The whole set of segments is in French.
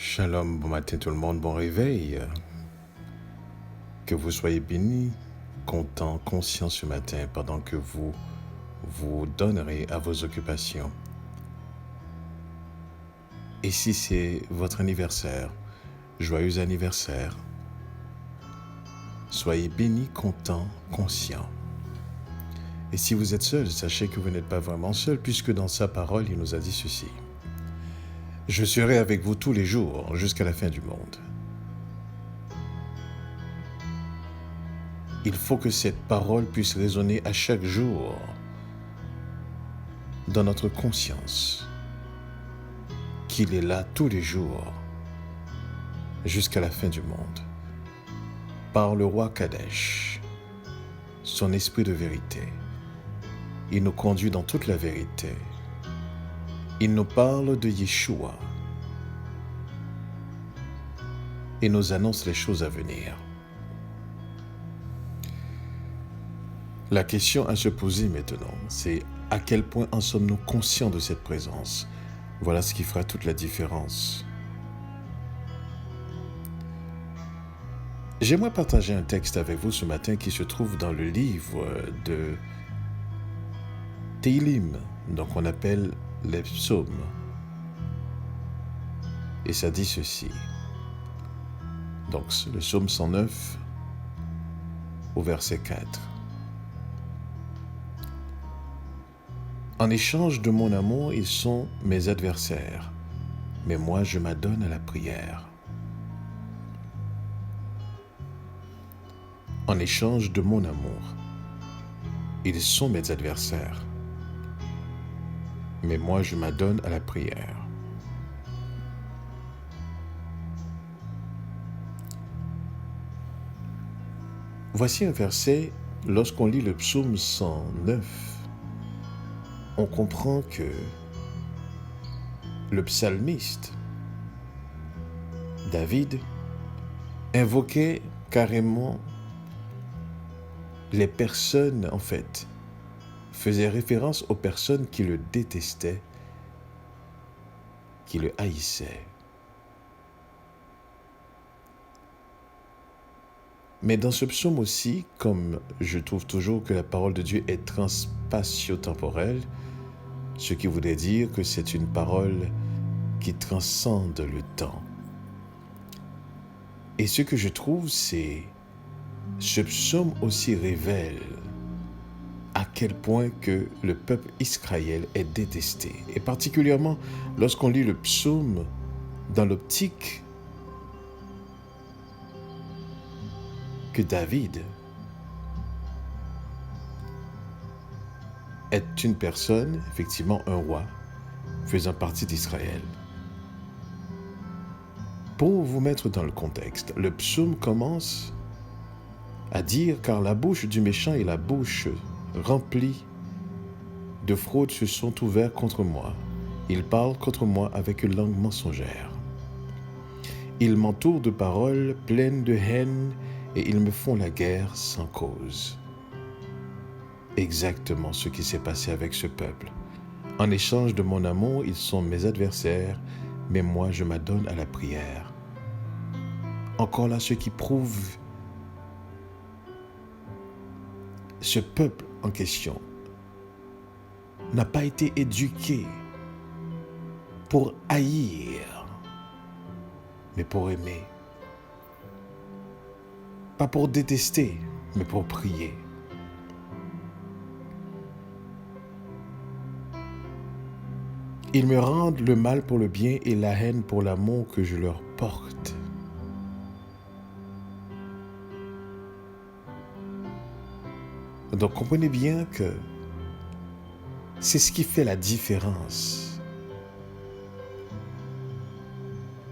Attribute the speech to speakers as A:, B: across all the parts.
A: Shalom, bon matin tout le monde, bon réveil. Que vous soyez bénis, contents, conscients ce matin pendant que vous vous donnerez à vos occupations. Et si c'est votre anniversaire, joyeux anniversaire. Soyez bénis, contents, conscients. Et si vous êtes seul, sachez que vous n'êtes pas vraiment seul puisque dans sa parole, il nous a dit ceci. Je serai avec vous tous les jours jusqu'à la fin du monde. Il faut que cette parole puisse résonner à chaque jour dans notre conscience, qu'il est là tous les jours jusqu'à la fin du monde. Par le roi Kadesh, son esprit de vérité, il nous conduit dans toute la vérité. Il nous parle de Yeshua et nous annonce les choses à venir. La question à se poser maintenant, c'est à quel point en sommes-nous conscients de cette présence? Voilà ce qui fera toute la différence. J'aimerais partager un texte avec vous ce matin qui se trouve dans le livre de Teilim, donc on appelle les psaumes. Et ça dit ceci. Donc le psaume 109 au verset 4. En échange de mon amour, ils sont mes adversaires, mais moi je m'adonne à la prière. En échange de mon amour, ils sont mes adversaires, mais moi je m'adonne à la prière. Voici un verset, lorsqu'on lit le psaume 109, on comprend que le psalmiste, David, invoquait carrément les personnes, en fait, faisait référence aux personnes qui le détestaient, qui le haïssaient. Mais dans ce psaume aussi, comme je trouve toujours que la parole de Dieu est transspatio-temporelle, ce qui voudrait dire que c'est une parole qui transcende le temps. Et ce que je trouve, c'est ce psaume aussi révèle à quel point que le peuple Israël est détesté. Et particulièrement lorsqu'on lit le psaume dans l'optique que David est une personne, effectivement un roi, faisant partie d'Israël. Pour vous mettre dans le contexte, le psaume commence à dire « Car la bouche du méchant et la bouche remplie de fraude se sont ouvertes contre moi. Ils parlent contre moi avec une langue mensongère. Ils m'entourent de paroles pleines de haine et ils me font la guerre sans cause. » Exactement ce qui s'est passé avec ce peuple. En échange de mon amour, ils sont mes adversaires, mais moi je m'adonne à la prière. Encore là, ce qui prouve ce peuple en question n'a pas été éduqué pour haïr, mais pour aimer. Pas pour détester, mais pour prier. Ils me rendent le mal pour le bien et la haine pour l'amour que je leur porte. Donc comprenez bien que c'est ce qui fait la différence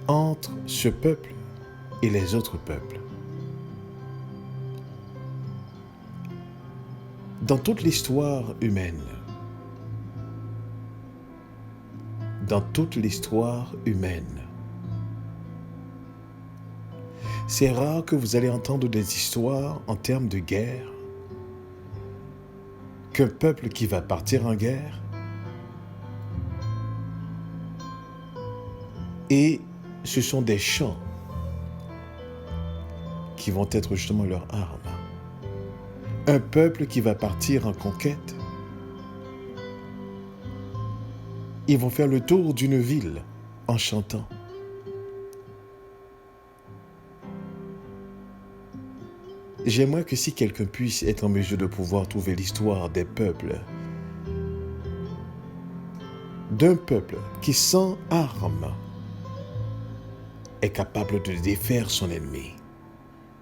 A: entre ce peuple et les autres peuples. Dans toute l'histoire humaine, c'est rare que vous allez entendre des histoires en termes de guerre, qu'un peuple qui va partir en guerre et ce sont des champs qui vont être justement leurs armes. Un peuple qui va partir en conquête, ils vont faire le tour d'une ville en chantant. J'aimerais que si quelqu'un puisse être en mesure de pouvoir trouver l'histoire des peuples, d'un peuple qui sans armes est capable de défaire son ennemi.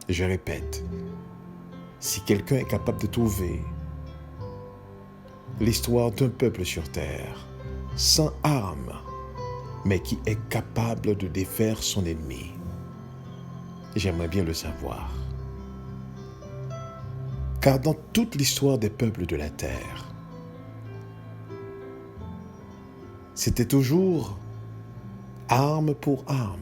A: Je répète, si quelqu'un est capable de trouver l'histoire d'un peuple sur terre, sans armes, mais qui est capable de défaire son ennemi, j'aimerais bien le savoir. Car dans toute l'histoire des peuples de la terre, c'était toujours arme pour arme.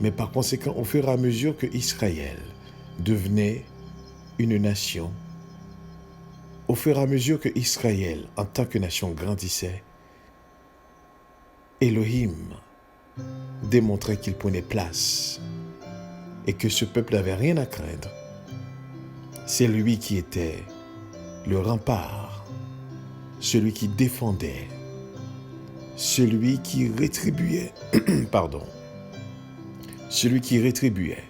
A: Mais par conséquent, au fur et à mesure que Israël devenait une nation, au fur et à mesure que Israël, en tant que nation, grandissait, Elohim démontrait qu'il prenait place et que ce peuple n'avait rien à craindre. C'est lui qui était le rempart, celui qui défendait, celui qui rétribuait, pardon, celui qui rétribuait.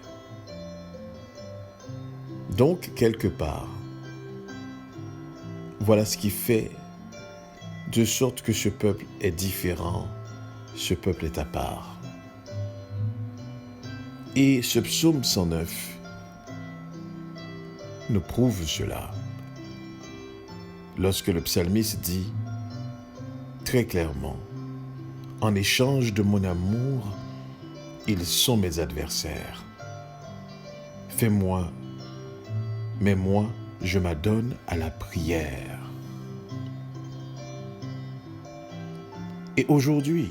A: Donc, quelque part, voilà ce qui fait de sorte que ce peuple est différent, ce peuple est à part. Et ce psaume 109 nous prouve cela. Lorsque le psalmiste dit très clairement, « En échange de mon amour, ils sont mes adversaires. Fais-moi, mais moi, je m'adonne à la prière. » Et aujourd'hui,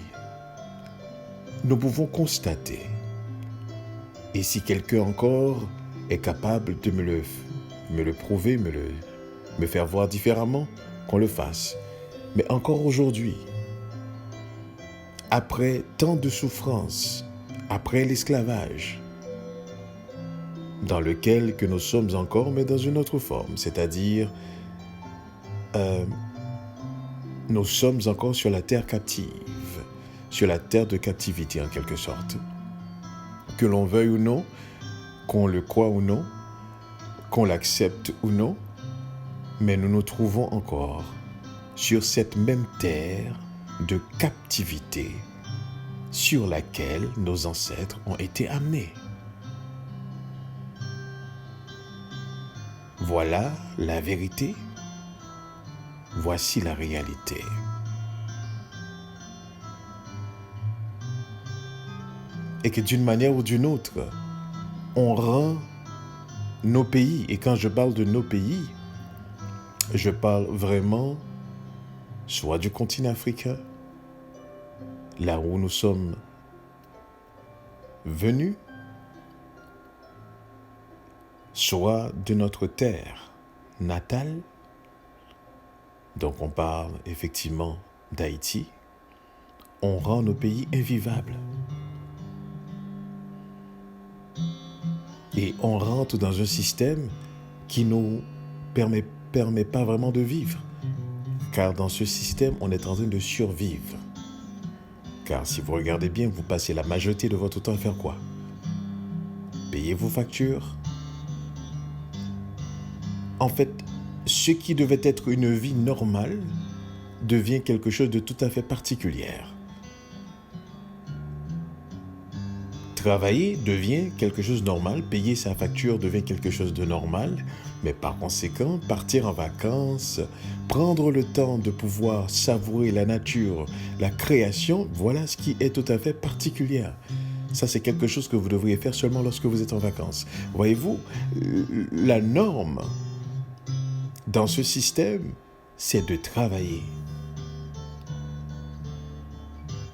A: nous pouvons constater, et si quelqu'un encore est capable de me le prouver, me faire voir différemment, qu'on le fasse. Mais encore aujourd'hui, après tant de souffrances, après l'esclavage, dans lequel que nous sommes encore, mais dans une autre forme, c'est-à-dire nous sommes encore sur la terre captive, sur la terre de captivité en quelque sorte. Que l'on veuille ou non, qu'on le croie ou non, qu'on l'accepte ou non, mais nous nous trouvons encore sur cette même terre de captivité sur laquelle nos ancêtres ont été amenés. Voilà la vérité, voici la réalité. Et que d'une manière ou d'une autre, on rend nos pays, et quand je parle de nos pays, je parle vraiment soit du continent africain, là où nous sommes venus, soit de notre terre natale. Donc on parle effectivement d'Haïti. On rend nos pays invivables. Et on rentre dans un système qui ne nous permet pas vraiment de vivre. Car dans ce système, on est en train de survivre. Car si vous regardez bien, vous passez la majorité de votre temps à faire quoi? Payer vos factures. En fait, ce qui devait être une vie normale devient quelque chose de tout à fait particulier. Travailler devient quelque chose de normal, payer sa facture devient quelque chose de normal, mais par conséquent, partir en vacances, prendre le temps de pouvoir savourer la nature, la création, voilà ce qui est tout à fait particulier. Ça, c'est quelque chose que vous devriez faire seulement lorsque vous êtes en vacances. Voyez-vous, la norme dans ce système, c'est de travailler.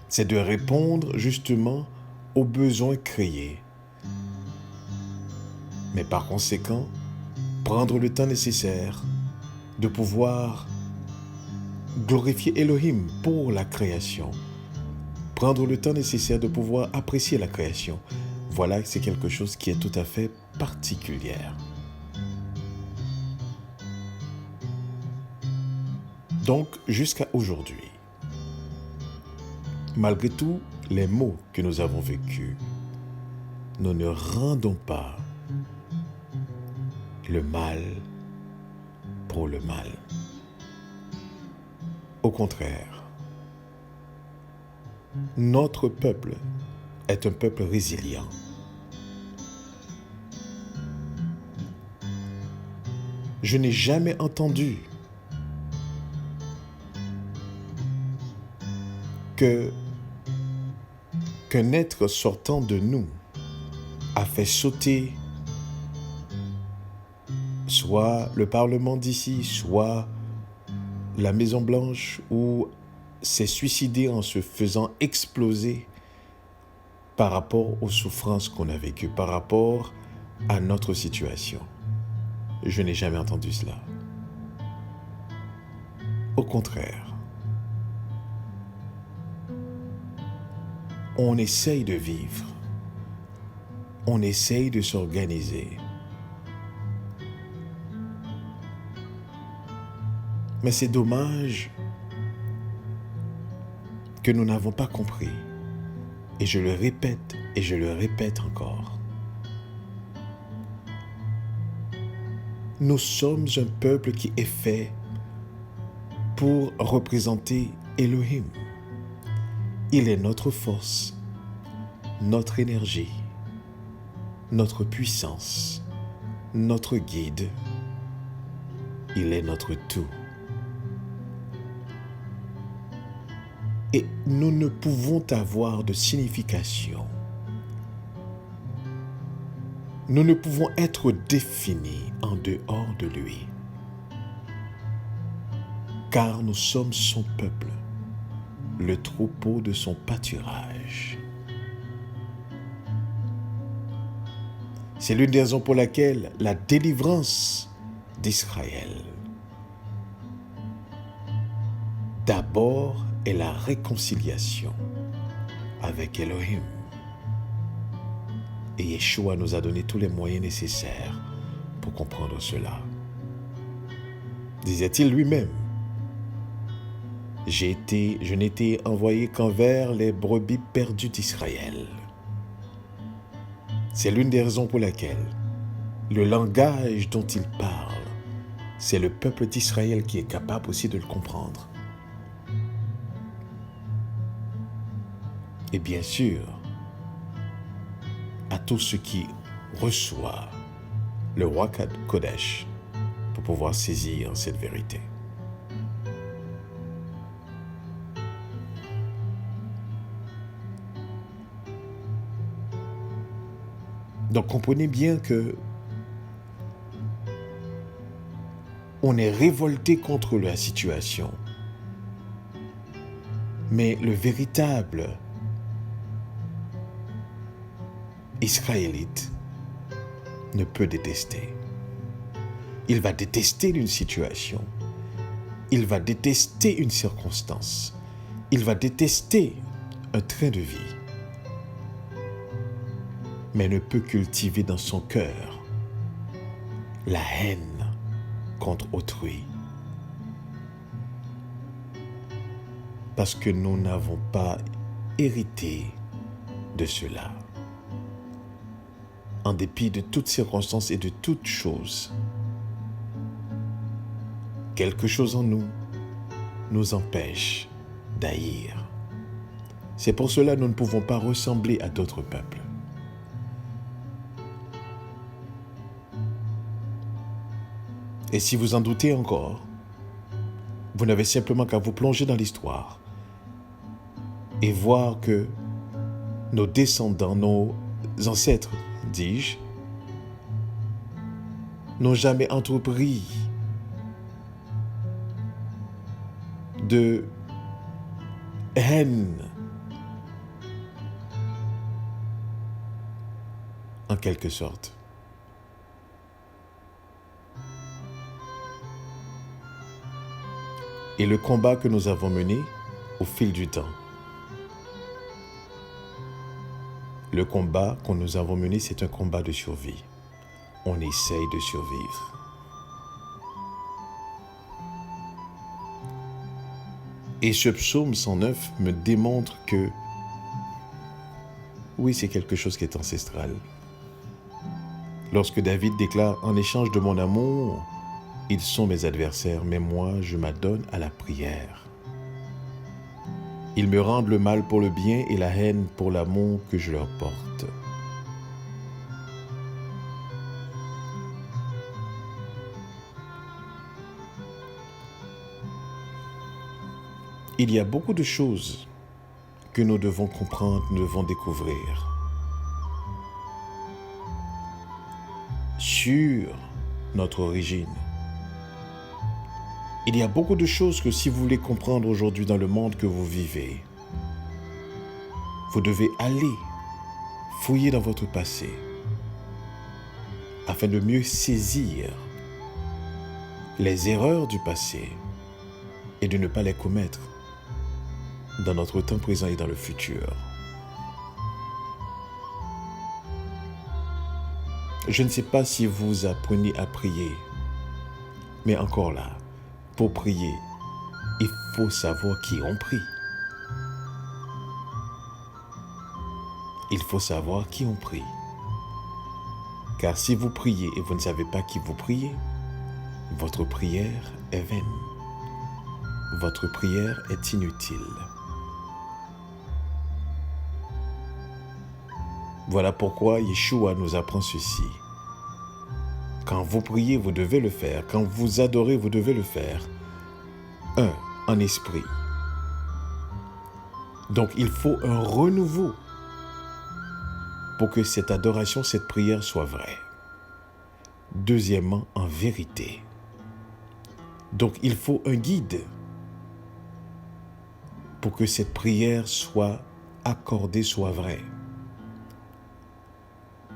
A: C'est de répondre justement aux besoins créés. Mais par conséquent, prendre le temps nécessaire de pouvoir glorifier Elohim pour la création. Prendre le temps nécessaire de pouvoir apprécier la création. Voilà, c'est quelque chose qui est tout à fait particulier. Donc, jusqu'à aujourd'hui, malgré tous les maux que nous avons vécus, nous ne rendons pas le mal pour le mal. Au contraire, notre peuple est un peuple résilient. Je n'ai jamais entendu qu'un être sortant de nous a fait sauter soit le Parlement d'ici, soit la Maison Blanche, ou s'est suicidé en se faisant exploser par rapport aux souffrances qu'on a vécues, par rapport à notre situation. Je n'ai jamais entendu cela. Au contraire, on essaye de vivre, on essaye de s'organiser. Mais c'est dommage que nous n'avons pas compris. Et je le répète encore. Nous sommes un peuple qui est fait pour représenter Elohim. Il est notre force, notre énergie, notre puissance, notre guide. Il est notre tout. Et nous ne pouvons avoir de signification. Nous ne pouvons être définis en dehors de lui. Car nous sommes son peuple, le troupeau de son pâturage. C'est l'une des raisons pour laquelle la délivrance d'Israël d'abord est la réconciliation avec Elohim. Et Yeshua nous a donné tous les moyens nécessaires pour comprendre cela. Disait-il lui-même, je n'étais envoyé qu'envers les brebis perdues d'Israël. C'est l'une des raisons pour laquelle le langage dont il parle, c'est le peuple d'Israël qui est capable aussi de le comprendre. Et bien sûr, à tous ceux qui reçoivent le roi Kodesh pour pouvoir saisir cette vérité. Donc comprenez bien que on est révolté contre la situation. Mais le véritable Israélite ne peut détester. Il va détester une situation. Il va détester une circonstance. Il va détester un train de vie. Mais ne peut cultiver dans son cœur la haine contre autrui. Parce que nous n'avons pas hérité de cela. En dépit de toutes circonstances et de toutes choses, quelque chose en nous nous empêche d'haïr. C'est pour cela que nous ne pouvons pas ressembler à d'autres peuples. Et si vous en doutez encore, vous n'avez simplement qu'à vous plonger dans l'histoire et voir que nos descendants, nos ancêtres, dis-je, n'ont jamais entrepris de haine, en quelque sorte. et le combat que nous avons mené au fil du temps. Le combat que nous avons mené, c'est un combat de survie. On essaye de survivre. Et ce psaume 109 me démontre que, oui, c'est quelque chose qui est ancestral. Lorsque David déclare « En échange de mon amour, ils sont mes adversaires, mais moi, je m'adonne à la prière. Ils me rendent le mal pour le bien et la haine pour l'amour que je leur porte. » Il y a beaucoup de choses que nous devons comprendre, nous devons découvrir sur notre origine. Il y a beaucoup de choses que si vous voulez comprendre aujourd'hui dans le monde que vous vivez, vous devez aller fouiller dans votre passé afin de mieux saisir les erreurs du passé et de ne pas les commettre dans notre temps présent et dans le futur. Je ne sais pas si vous apprenez à prier, mais encore là, pour prier, il faut savoir qui on prie. Il faut savoir qui on prie. Car si vous priez et vous ne savez pas qui vous priez, votre prière est vaine. Votre prière est inutile. Voilà pourquoi Yeshua nous apprend ceci. Quand vous priez, vous devez le faire. Quand vous adorez, vous devez le faire. 1. En esprit. Donc, il faut un renouveau pour que cette adoration, cette prière soit vraie. Deuxièmement, en vérité. Donc, il faut un guide pour que cette prière soit accordée, soit vraie.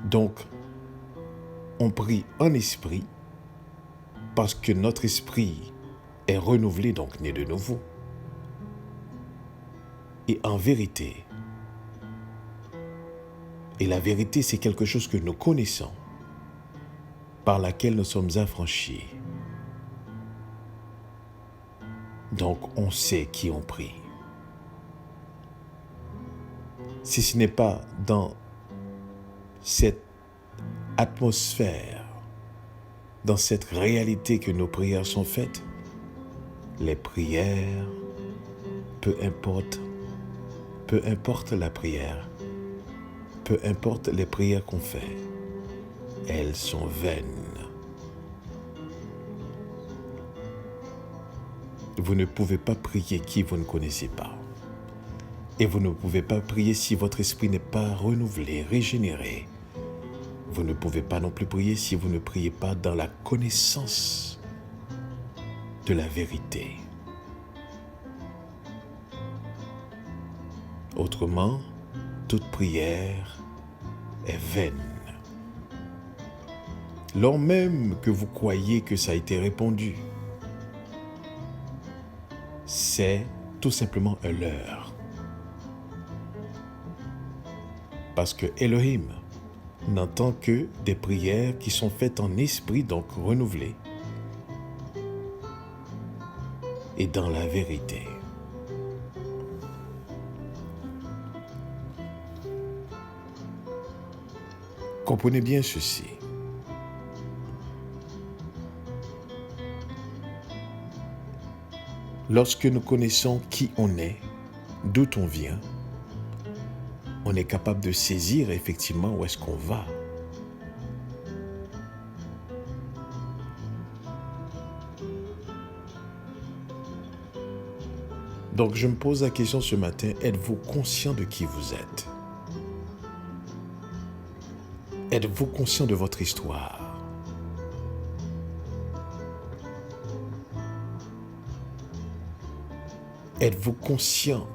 A: Donc, on prie en esprit parce que notre esprit est renouvelé, donc né de nouveau. Et en vérité. Et la vérité, c'est quelque chose que nous connaissons, par laquelle nous sommes affranchis. Donc, on sait qui on prie. Si ce n'est pas dans cette atmosphère, dans cette réalité que nos prières sont faites, les prières, peu importe la prière, peu importe les prières qu'on fait, elles sont vaines. Vous ne pouvez pas prier qui vous ne connaissez pas. Et vous ne pouvez pas prier si votre esprit n'est pas renouvelé, régénéré. Vous ne pouvez pas non plus prier si vous ne priez pas dans la connaissance de la vérité. Autrement, toute prière est vaine. Lors même que vous croyez que ça a été répondu, c'est tout simplement un leurre. Parce que Elohim n'entend que des prières qui sont faites en esprit, donc renouvelées, et dans la vérité. Comprenez bien ceci. Lorsque nous connaissons qui on est, d'où on vient, on est capable de saisir effectivement où est-ce qu'on va. Donc je me pose la question ce matin, êtes-vous conscient de qui vous êtes? Êtes-vous conscient de votre histoire? Êtes-vous conscient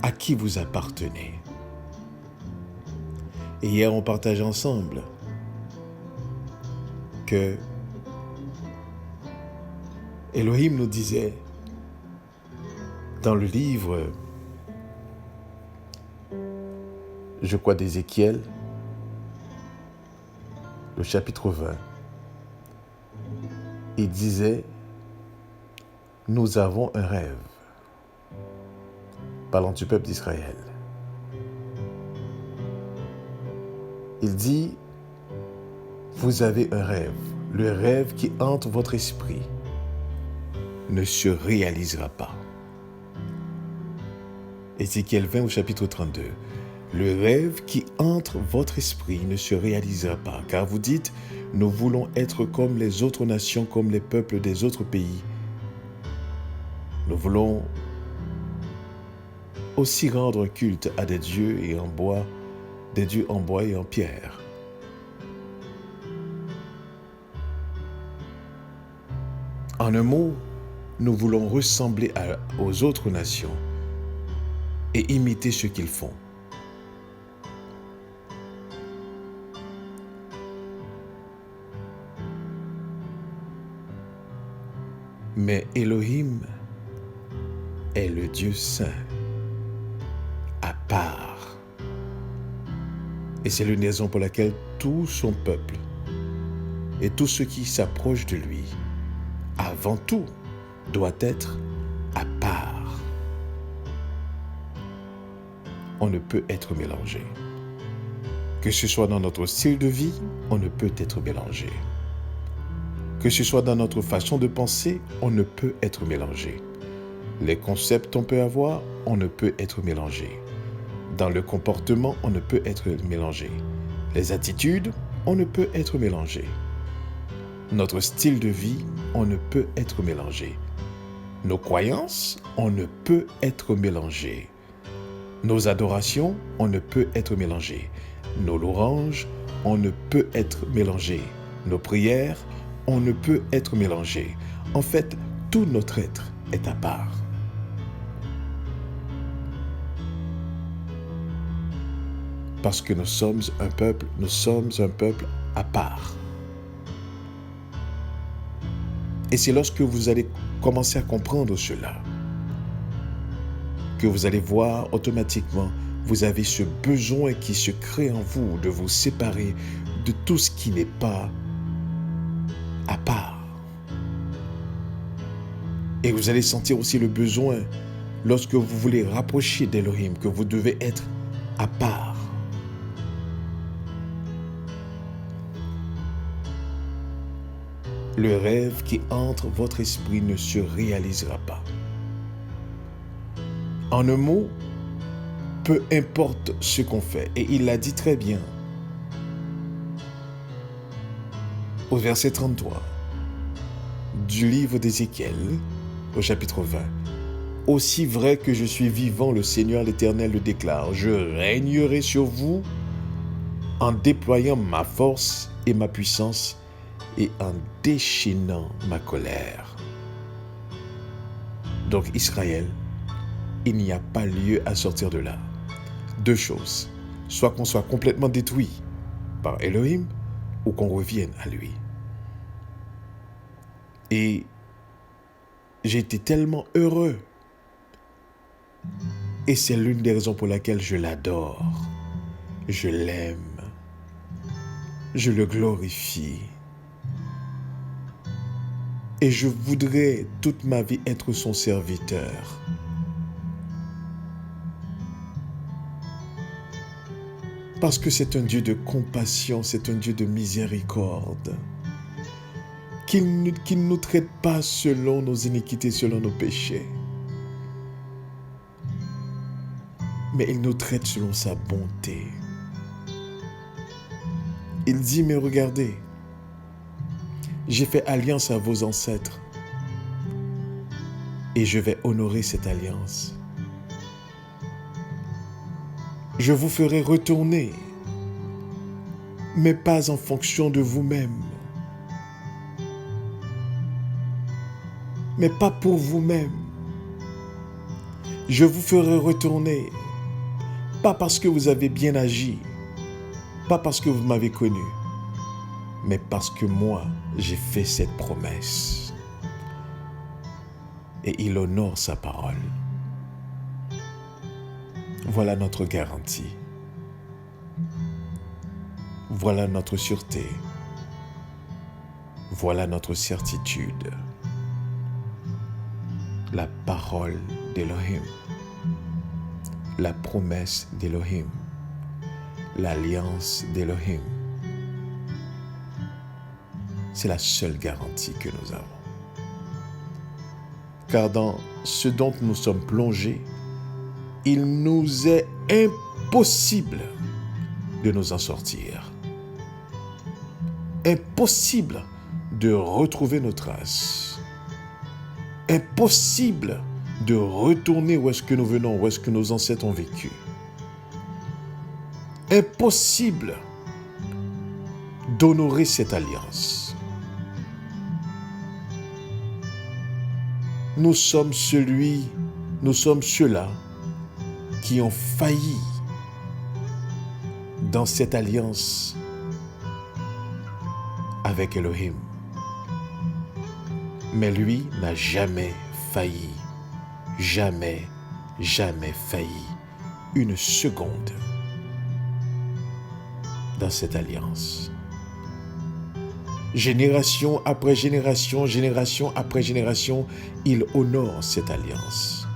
A: à qui vous appartenez? Et hier, on partageait ensemble que Elohim nous disait dans le livre, je crois d'Ézéchiel, le chapitre 20, il disait, nous avons un rêve, parlant du peuple d'Israël. Il dit, vous avez un rêve, le rêve qui hante votre esprit ne se réalisera pas. Ézéchiel 20 au chapitre 32. Le rêve qui hante votre esprit ne se réalisera pas, car vous dites, nous voulons être comme les autres nations, comme les peuples des autres pays. Nous voulons aussi rendre culte à des dieux et en bois, des dieux en bois et en pierre. En un mot, nous voulons ressembler aux autres nations et imiter ce qu'ils font. Mais Elohim est le Dieu saint, à part. Et c'est l'une des raisons pour laquelle tout son peuple et tout ce qui s'approche de lui, avant tout, doit être à part. On ne peut être mélangé. Que ce soit dans notre style de vie, on ne peut être mélangé. Que ce soit dans notre façon de penser, on ne peut être mélangé. Les concepts qu'on peut avoir, on ne peut être mélangé. Dans le comportement, on ne peut être mélangé. Les attitudes, on ne peut être mélangé. Notre style de vie, on ne peut être mélangé. Nos croyances, on ne peut être mélangé. Nos adorations, on ne peut être mélangé. Nos louanges, on ne peut être mélangé. Nos prières, on ne peut être mélangé. En fait, tout notre être est à part. Parce que nous sommes un peuple à part. Et c'est lorsque vous allez commencer à comprendre cela que vous allez voir automatiquement, vous avez ce besoin qui se crée en vous de vous séparer de tout ce qui n'est pas à part. Et vous allez sentir aussi le besoin, lorsque vous voulez rapprocher d'Elohim, que vous devez être à part. Le rêve qui entre votre esprit ne se réalisera pas. En un mot, peu importe ce qu'on fait, et il l'a dit très bien, au verset 33 du livre d'Ézéchiel, au chapitre 20. « Aussi vrai que je suis vivant, le Seigneur l'Éternel le déclare, je régnerai sur vous en déployant ma force et ma puissance et en déchaînant ma colère. » Donc Israël, il n'y a pas lieu à sortir de là. Deux choses, soit qu'on soit complètement détruit par Elohim ou qu'on revienne à lui. Et j'ai été tellement heureux. Et c'est l'une des raisons pour laquelle je l'adore. Je l'aime. Je le glorifie. Et je voudrais toute ma vie être son serviteur. Parce que c'est un Dieu de compassion, c'est un Dieu de miséricorde. Qu'il ne nous traite pas selon nos iniquités, selon nos péchés. Mais il nous traite selon sa bonté. Il dit, mais regardez, j'ai fait alliance à vos ancêtres et je vais honorer cette alliance. Je vous ferai retourner, mais pas en fonction de vous-même. Mais pas pour vous-même. Je vous ferai retourner, pas parce que vous avez bien agi, pas parce que vous m'avez connu, mais parce que moi, j'ai fait cette promesse. et il honore sa parole. Voilà notre garantie. Voilà notre sûreté. Voilà notre certitude. La parole d'Élohim, la promesse d'Élohim, l'alliance d'Élohim. C'est la seule garantie que nous avons. Car dans ce dont nous sommes plongés, il nous est impossible de nous en sortir. Impossible de retrouver nos traces. Impossible de retourner où est-ce que nous venons, où est-ce que nos ancêtres ont vécu. Impossible d'honorer cette alliance. Nous sommes ceux-là qui ont failli dans cette alliance avec Elohim. Mais lui n'a jamais failli, jamais failli une seconde dans cette alliance. Génération après génération, génération après génération, il honore cette alliance.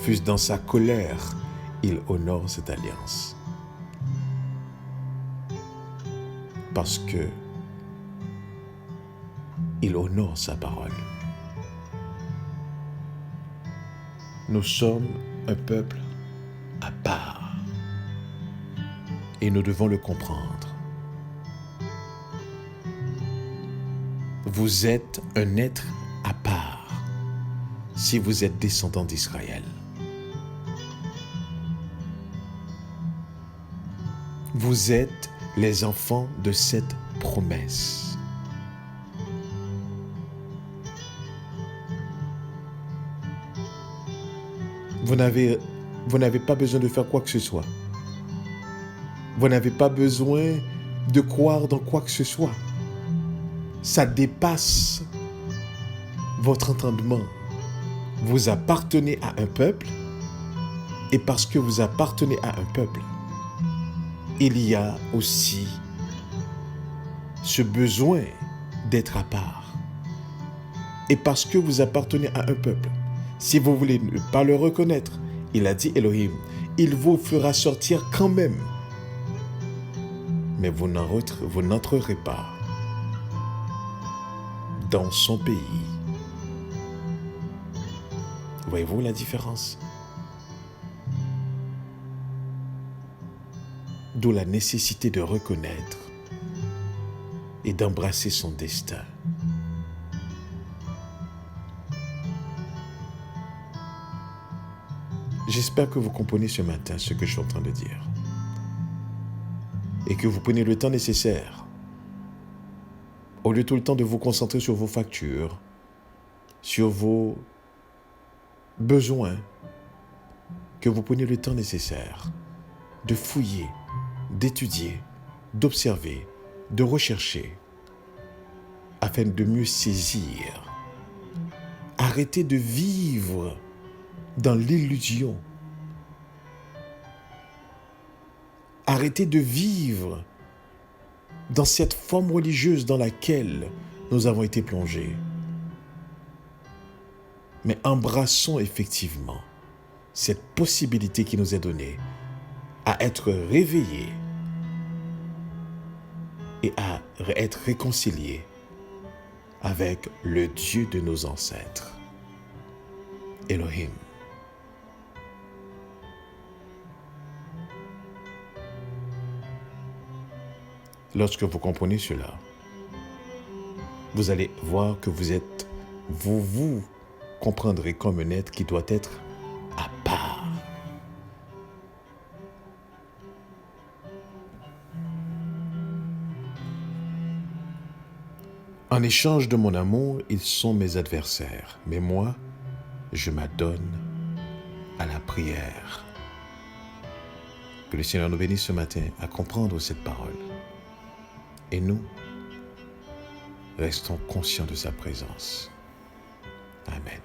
A: Fût-ce dans sa colère, il honore cette alliance. Parce que il honore sa parole. Nous sommes un peuple à part. Et nous devons le comprendre. Vous êtes un être à part si vous êtes descendant d'Israël. Vous êtes les enfants de cette promesse. Vous n'avez pas besoin de faire quoi que ce soit. Vous n'avez pas besoin de croire dans quoi que ce soit. Ça dépasse votre entendement. Vous appartenez à un peuple, et parce que vous appartenez à un peuple, il y a aussi ce besoin d'être à part. Et parce que vous appartenez à un peuple, si vous voulez ne pas le reconnaître, il a dit Elohim, il vous fera sortir quand même. Mais vous n'entrerez pas dans son pays. Voyez-vous la différence? D'où la nécessité de reconnaître et d'embrasser son destin. J'espère que vous comprenez ce matin ce que je suis en train de dire. Et que vous prenez le temps nécessaire, au lieu tout le temps de vous concentrer sur vos factures, sur vos besoins, que vous preniez le temps nécessaire de fouiller, d'étudier, d'observer, de rechercher, afin de mieux saisir. Arrêtez de vivre dans l'illusion. Arrêtez de vivre dans cette forme religieuse dans laquelle nous avons été plongés. Mais embrassons effectivement cette possibilité qui nous est donnée à être réveillés et à être réconciliés avec le Dieu de nos ancêtres, Elohim. Lorsque vous comprenez cela, vous allez voir que vous comprendrez comme un être qui doit être à part. En échange de mon amour, ils sont mes adversaires, mais moi, je m'adonne à la prière. Que le Seigneur nous bénisse ce matin à comprendre cette parole. Et nous, Restons conscients de sa présence. Amen.